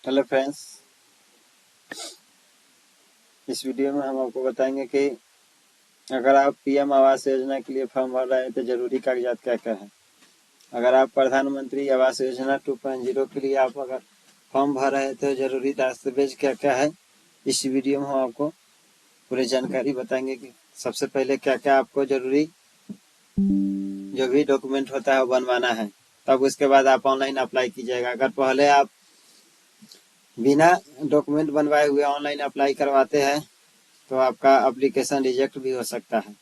Hello friends, इस video में हम आपको बताएंगे कि अगर आप पीएम आवास योजना के लिए फॉर्म भर रहे हैं तो जरूरी कागजात क्या क्या है। अगर आप प्रधानमंत्री आवास योजना 2.0 के लिए आप अगर फॉर्म भर रहे हैं तो जरूरी दस्तावेज क्या क्या है। इस वीडियो में हम आपको पूरी जानकारी बताएंगे कि सबसे पहले क्या क्या आपको जरूरी जो भी डॉक्यूमेंट होता है वो बनवाना है, तब उसके बाद आप ऑनलाइन अप्लाई कीजिएगा। अगर पहले आप बिना डॉक्यूमेंट बनवाए हुए ऑनलाइन अप्लाई करवाते हैं तो आपका एप्लीकेशन रिजेक्ट भी हो सकता है।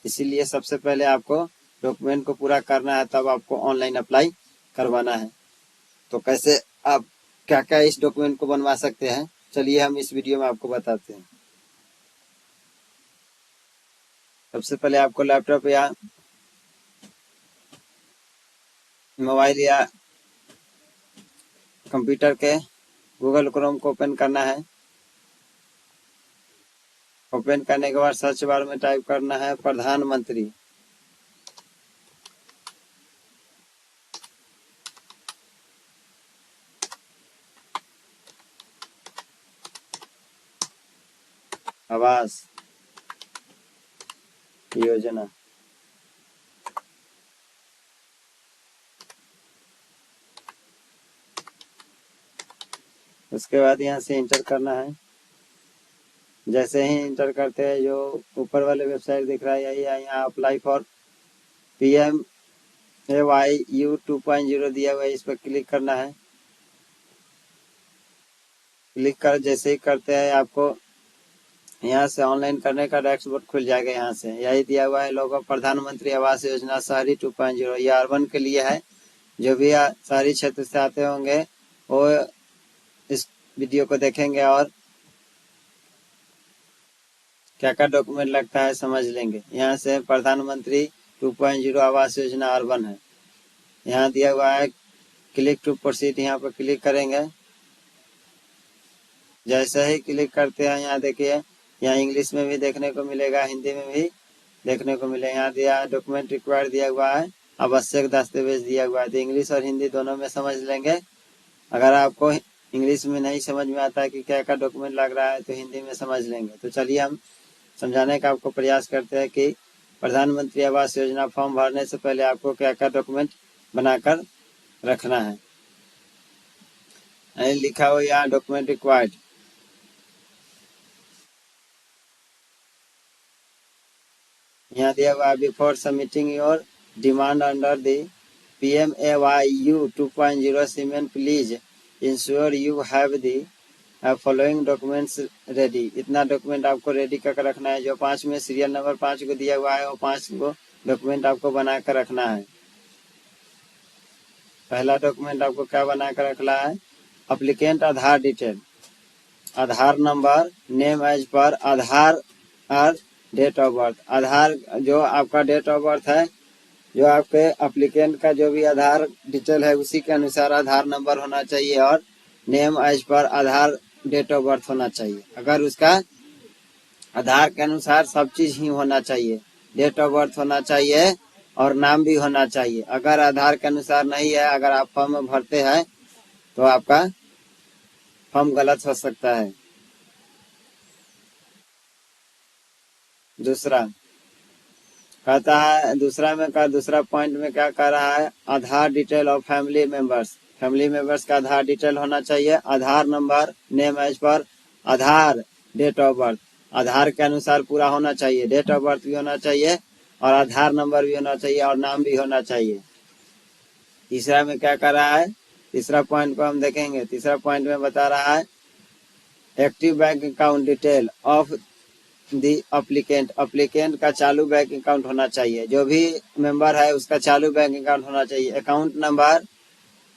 इसीलिए सबसे पहले आपको डॉक्यूमेंट को पूरा करना है, तब आपको ऑनलाइन अप्लाई करवाना है। तो कैसे आप क्या क्या इस डॉक्यूमेंट को बनवा सकते हैं, चलिए हम इस वीडियो में आपको बताते हैं। सबसे पहले आपको लैपटॉप या मोबाइल या कंप्यूटर के गूगल क्रोम को ओपन करना है। ओपन करने के बाद सर्च बार में टाइप करना है प्रधानमंत्री। आवास योजना। उसके बाद यहाँ से इंटर करना है। जैसे ही इंटर करते हैं जो ऊपर वाले वेबसाइट दिख रहा है यही है, यहाँ अप्लाई फॉर पीएम AYU 2.0 दिया हुआ है, इस पर क्लिक करना है। क्लिक कर जैसे ही करते हैं आपको यहाँ से ऑनलाइन करने का डैशबोर्ड खुल जाएगा। यहाँ से यही दिया हुआ है लोगो प्रधानमंत्री आवास योजना शहरी 2.0, ये अर्बन के लिए है। जो भी शहरी क्षेत्र से आते होंगे वो इस वीडियो को देखेंगे और क्या क्या डॉक्यूमेंट लगता है समझ लेंगे। यहाँ से प्रधानमंत्री 2.0 आवास योजना अर्बन है, यहाँ दिया हुआ है क्लिक टू प्रोसीड, यहाँ पर क्लिक करेंगे। जैसे ही क्लिक करते हैं यहाँ देखिए, यहाँ इंग्लिश में भी देखने को मिलेगा, हिंदी में भी देखने को मिलेगा। यहाँ दिया डॉक्यूमेंट रिक्वायर्ड दिया हुआ है, आवश्यक दस्तावेज दिया हुआ है। तो इंग्लिश और हिंदी दोनों में समझ लेंगे। अगर आपको इंग्लिश में नहीं समझ में आता है कि क्या क्या डॉक्यूमेंट लग रहा है तो हिंदी में समझ लेंगे। तो चलिए हम समझाने का आपको प्रयास करते हैं कि प्रधानमंत्री आवास योजना फॉर्म भरने से पहले आपको क्या क्या डॉक्यूमेंट बनाकर रखना है। लिखा हुआ यहाँ डॉक्यूमेंट रिक्वायर्ड। यहाँ दिया हुआ before submitting your demand under the PMAYU 2.0 cement please ensure you have the following documents ready. इतना डॉक्यूमेंट आपको रेडी करके रखना है। जो 5 में सीरियल नंबर 5 को दिया हुआ है वो 5 को डॉक्यूमेंट आपको बना कर रखना है। पहला डॉक्यूमेंट आपको क्या बना कर रखना है, अप्लीकेंट आधार डिटेल, आधार नंबर, नेम एज पर आधार और डेट ऑफ बर्थ। आधार जो आपका डेट ऑफ बर्थ है, जो आपके एप्लीकेंट का जो भी आधार डिटेल है उसी के अनुसार आधार नंबर होना चाहिए और नेम एज पर आधार डेट ऑफ बर्थ होना चाहिए। अगर उसका आधार के अनुसार सब चीज ही होना चाहिए, डेट ऑफ बर्थ होना चाहिए और नाम भी होना चाहिए। अगर आधार के अनुसार नहीं है, अगर आप फॉर्म भरते हैं तो आपका फॉर्म गलत हो सकता है। दूसरा कहता है, दूसरा पॉइंट में क्या कह रहा है, Aadhaar detail of family members. Family members का आधार डिटेल होना चाहिए, आधार नंबर, नेम एज पर Aadhaar, date of birth Aadhaar के अनुसार पूरा होना चाहिए। डेट ऑफ बर्थ भी होना चाहिए और आधार नंबर भी होना चाहिए और नाम भी होना चाहिए। तीसरा में क्या कर रहा है, तीसरा पॉइंट को हम देखेंगे। तीसरा पॉइंट में बता रहा है active bank account detail of the applicant. Applicant का चालू बैंक अकाउंट होना चाहिए। जो भी मेंबर है उसका चालू बैंक अकाउंट होना चाहिए। Account number,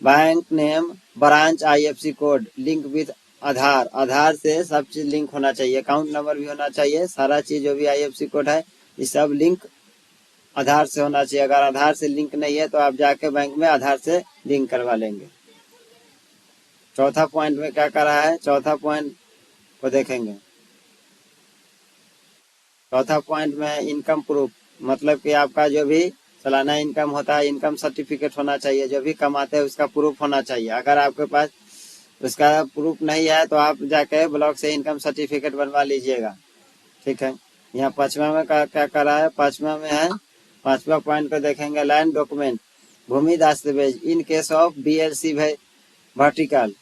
bank name, branch, IFSC code link with Aadhaar. Aadhaar से सब चीज लिंक होना चाहिए। अकाउंट नंबर भी होना चाहिए। सारा चीज जो भी IFSC कोड है ये सब लिंक आधार से होना चाहिए। अगर आधार से लिंक नहीं है तो आप जाके बैंक में आधार से लिंक करवा लेंगे। चौथा पॉइंट में क्या कर रहा है, चौथा पॉइंट को देखेंगे। चौथा पॉइंट में इनकम प्रूफ, मतलब कि आपका जो भी सालाना इनकम होता है, इनकम सर्टिफिकेट होना चाहिए। जो भी कमाते हैं उसका प्रूफ होना चाहिए। अगर आपके पास उसका प्रूफ नहीं है तो आप जाके ब्लॉक से इनकम सर्टिफिकेट बनवा लीजिएगा। ठीक है, यहाँ 5वां में क्या करा है, 5वां में है, 5वां पॉइंट को देखेंगे, लैंड डॉक्यूमेंट भूमि दस्तावेज in case of BLC vertical,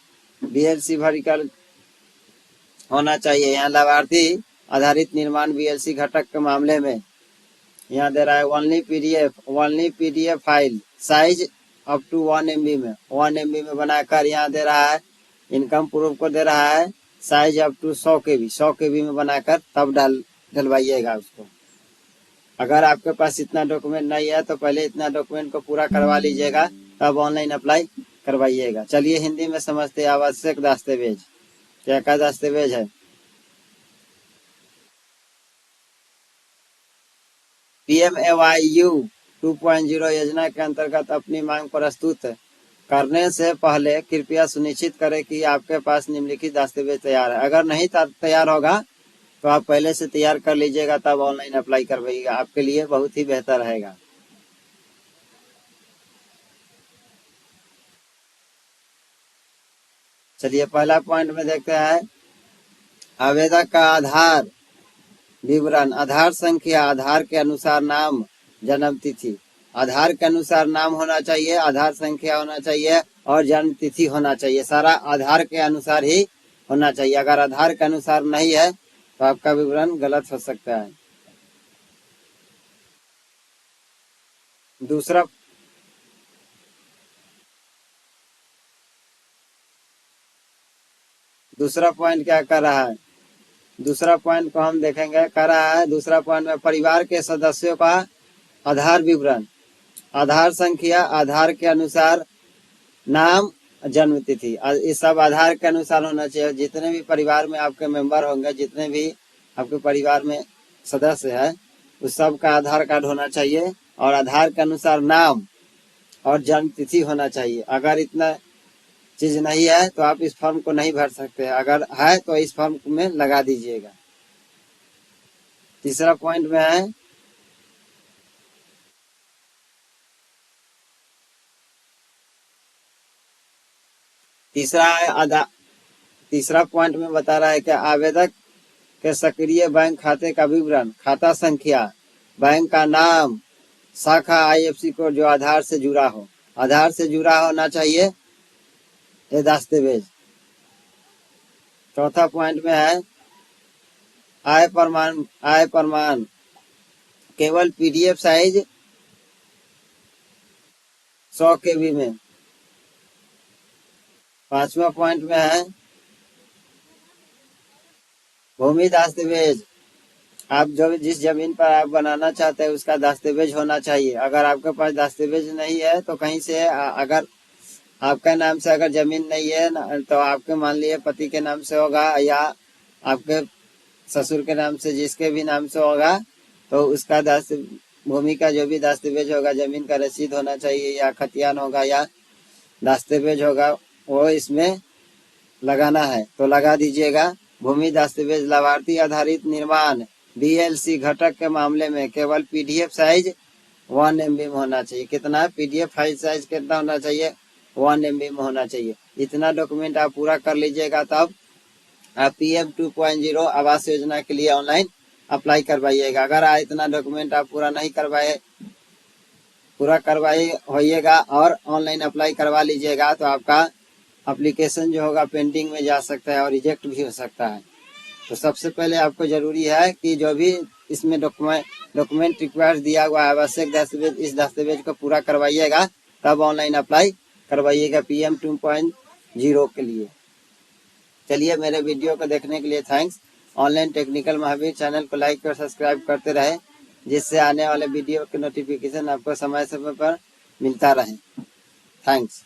BLC vertical होना चाहिए। यहाँ लाभार्थी आधारित निर्माण BLC घटक के मामले में यहाँ दे रहा है only PDF file size up to 1 MB में, 1 MB में बनाकर यहाँ दे रहा है। इनकम प्रूफ को दे रहा है साइज अप टू 100 KB में बनाकर तब डलवाइएगा उसको। अगर आपके पास इतना डॉक्यूमेंट नहीं है तो पहले इतना डॉक्यूमेंट को पूरा करवा लीजिएगा, तब ऑनलाइन अप्लाई करवाइएगा। चलिए हिंदी में समझते हैं आवश्यक दस्तावेज क्या क्या दस्तावेज है। PMAYU 2.0 योजना के अंतर्गत अपनी मांग प्रस्तुत करने से पहले कृपया सुनिश्चित करें कि आपके पास निम्नलिखित दस्तावेज तैयार है। अगर नहीं तैयार होगा तो आप पहले से तैयार कर लीजिएगा, तब ऑनलाइन अप्लाई करवाइएगा, आपके लिए बहुत ही बेहतर रहेगा। चलिए पहला पॉइंट में देखते हैं, आवेदक का आधार विवरण, आधार संख्या, आधार के अनुसार नाम, जन्म तिथि। आधार के अनुसार नाम होना चाहिए, आधार संख्या होना चाहिए और जन्म तिथि होना चाहिए। सारा आधार के अनुसार ही होना चाहिए। अगर आधार के अनुसार नहीं है तो आपका विवरण गलत हो सकता है। दूसरा पॉइंट क्या कर रहा है, दूसरा पॉइंट को हम देखेंगे। कर रहा है दूसरा पॉइंट में परिवार के सदस्यों का आधार विवरण, आधार संख्या, आधार के अनुसार नाम, जन्म तिथि, ये सब आधार के अनुसार होना चाहिए। जितने भी परिवार में आपके मेंबर होंगे, जितने भी आपके परिवार में सदस्य है, उस सब का आधार कार्ड होना चाहिए और आधार के अनुसार नाम और जन्म तिथि होना चाहिए। अगर इतना चीज नहीं है तो आप इस फॉर्म को नहीं भर सकते। अगर है तो इस फॉर्म में लगा दीजिएगा। तीसरा पॉइंट में है, तीसरा पॉइंट में बता रहा है कि आवेदक के सक्रिय बैंक खाते का विवरण, खाता संख्या, बैंक का नाम, शाखा, IFSC कोड जो आधार से जुड़ा हो, आधार से जुड़ा होना चाहिए ये दस्तावेज। चौथा पॉइंट में है आय प्रमाण केवल PDF साइज 100 KB में। 5वां पॉइंट में है भूमि दस्तावेज, आप जो जिस जमीन पर आप बनाना चाहते हैं उसका दस्तावेज होना चाहिए। अगर आपके पास दस्तावेज नहीं है तो कहीं से, अगर आपके नाम से अगर जमीन नहीं है तो आपके मान लिए पति के नाम से होगा या आपके ससुर के नाम से, जिसके भी नाम से होगा, तो उसका भूमि का जो भी दस्तावेज होगा, जमीन का रसीद होना चाहिए या खतियान होगा या दस्तावेज होगा, वो इसमें लगाना है तो लगा दीजिएगा। भूमि दस्तावेज लाभार्थी आधारित निर्माण BLC घटक के मामले में केवल PDF साइज 1 MB में होना चाहिए। कितना PDF फाइल साइज कितना होना चाहिए, 1 MB में होना चाहिए। इतना डॉक्यूमेंट आप पूरा कर लीजिएगा, तब आप PM 2.0 आवास योजना के लिए ऑनलाइन अप्लाई करवाइएगा। अगर इतना डॉक्यूमेंट आप पूरा करवाए होइएगा और ऑनलाइन अप्लाई करवा लीजिएगा तो आपका एप्लीकेशन जो होगा पेंडिंग में जा सकता है और रिजेक्ट भी हो सकता है। तो सबसे पहले आपको जरूरी है कि जो भी इसमें डॉक्यूमेंट रिक्वायर्ड दिया हुआ है, आवश्यक दस्तावेज, इस दस्तावेज को पूरा करवाइएगा, तब ऑनलाइन अप्लाई करवाइएगा PM 2.0 के लिए। चलिए मेरे वीडियो को देखने के लिए thanks. Online technical Mahavir channel को लाइक और सब्सक्राइब करते रहे, जिससे आने वाले वीडियो के नोटिफिकेशन आपको समय समय पर मिलता रहे। थैंक्स।